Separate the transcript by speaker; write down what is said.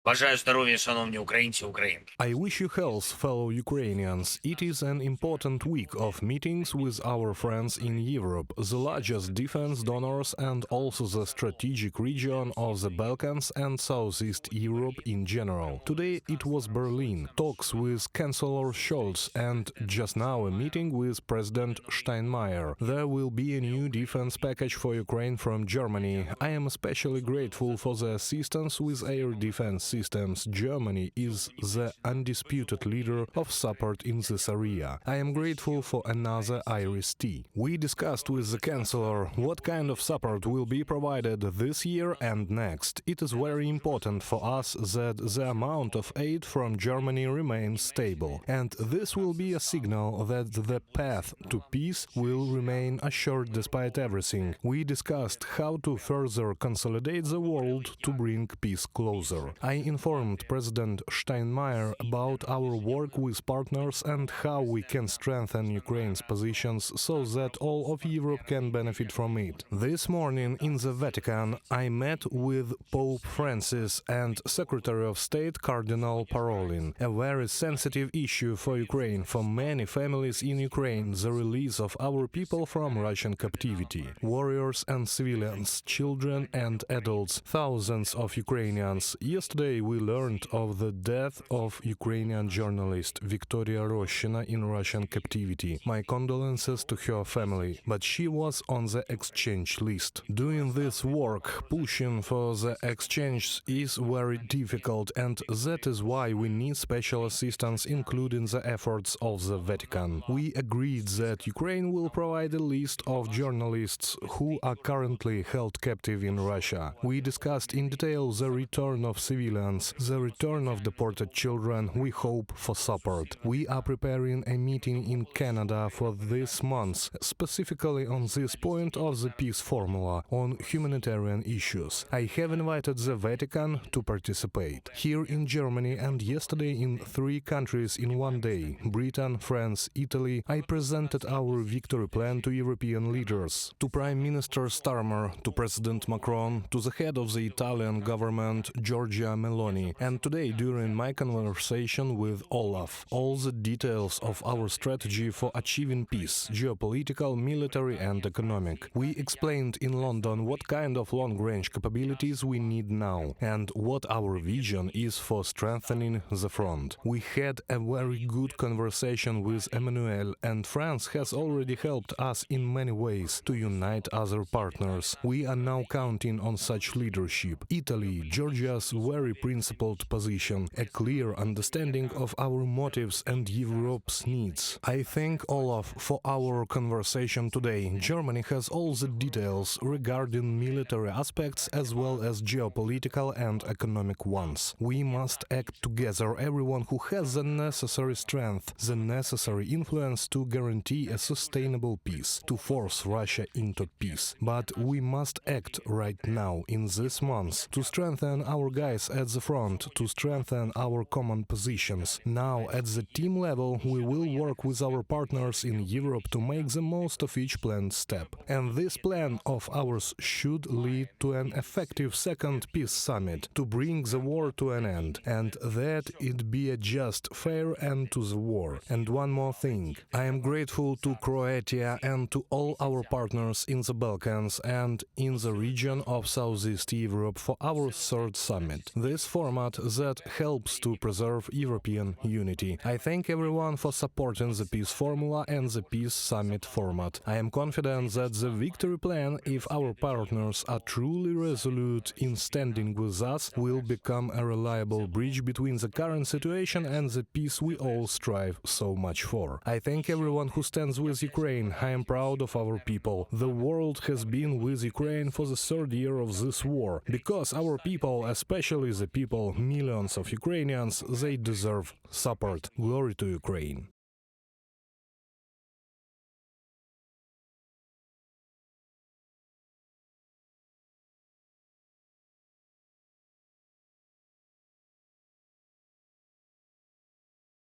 Speaker 1: Бажаю здоров'я, шановні українці, українки.
Speaker 2: I wish you health, fellow Ukrainians. It is an important week of meetings with our friends in Europe, the largest defense donors and also the strategic region of the Balkans and Southeast Europe in general. Today it was Berlin, talks with Chancellor Scholz and just now a meeting with President Steinmeier. There will be a new defense package for Ukraine from Germany. I am especially grateful for the assistance with air defense systems. Germany is the undisputed leader of support in this area. I am grateful for another Iris-T. We discussed with the Chancellor what kind of support will be provided this year and next. It is very important for us that the amount of aid from Germany remains stable, and this will be a signal that the path to peace will remain assured despite everything. We discussed how to further consolidate the world to bring peace closer. I informed President Steinmeier about our work with partners and how we can strengthen Ukraine's positions so that all of Europe can benefit from it. This morning in the Vatican, I met with Pope Francis and Secretary of State Cardinal Parolin. A very sensitive issue for Ukraine, for many families in Ukraine, the release of our people from Russian captivity. Warriors and civilians, children and adults, thousands of Ukrainians. Yesterday we learned of the death of Ukrainian journalist Victoria Roshina in Russian captivity. My condolences to her family, but she was on the exchange list. Doing this work, pushing for the exchange is very difficult, and that is why we need special assistance, including the efforts of the Vatican. We agreed that Ukraine will provide a list of journalists who are currently held captive in Russia. We discussed in detail the return of civilians, the return of deported children. We hope for support. We are preparing a meeting in Canada for this month, specifically on this point of the peace formula on humanitarian issues. I have invited the Vatican to participate. Here in Germany and yesterday in 3 countries in one day, Britain, France, Italy, I presented our victory plan to European leaders, to Prime Minister Starmer, to President Macron, to the head of the Italian government, Giorgia Meloni, and today during my conversation with Olaf, all the details of our strategy for achieving peace, geopolitical, military and economic. We explained in London what kind of long-range capabilities we need now and what our vision is for strengthening the front. We had a very good conversation with Emmanuel, and France has already helped us in many ways to unite other partners. We are now counting on such leadership. Italy, Georgia's very principled position, a clear understanding of our motives and Europe's needs. I thank Olaf for our conversation today. Germany has all the details regarding military aspects as well as geopolitical and economic ones. We must act together, everyone who has the necessary strength, the necessary influence to guarantee a sustainable peace, to force Russia into peace. But we must act right now, in this month, to strengthen our guys at the front, to strengthen our common positions. Now, at the team level, we will work with our partners in Europe to make the most of each planned step. And this plan of ours should lead to an effective second peace summit, to bring the war to an end, and that it be a just, fair end to the war. And one more thing. I am grateful to Croatia and to all our partners in the Balkans and in the region of Southeast Europe for our third summit. This format that helps to preserve European unity. I thank everyone for supporting the peace formula and the peace summit format. I am confident that the victory plan, if our partners are truly resolute in standing with us, will become a reliable bridge between the current situation and the peace we all strive so much for. I thank everyone who stands with Ukraine. I am proud of our people. The world has been with Ukraine for the 3rd year of this war, because our people, especially the people, millions of Ukrainians, they deserve support. Glory to Ukraine.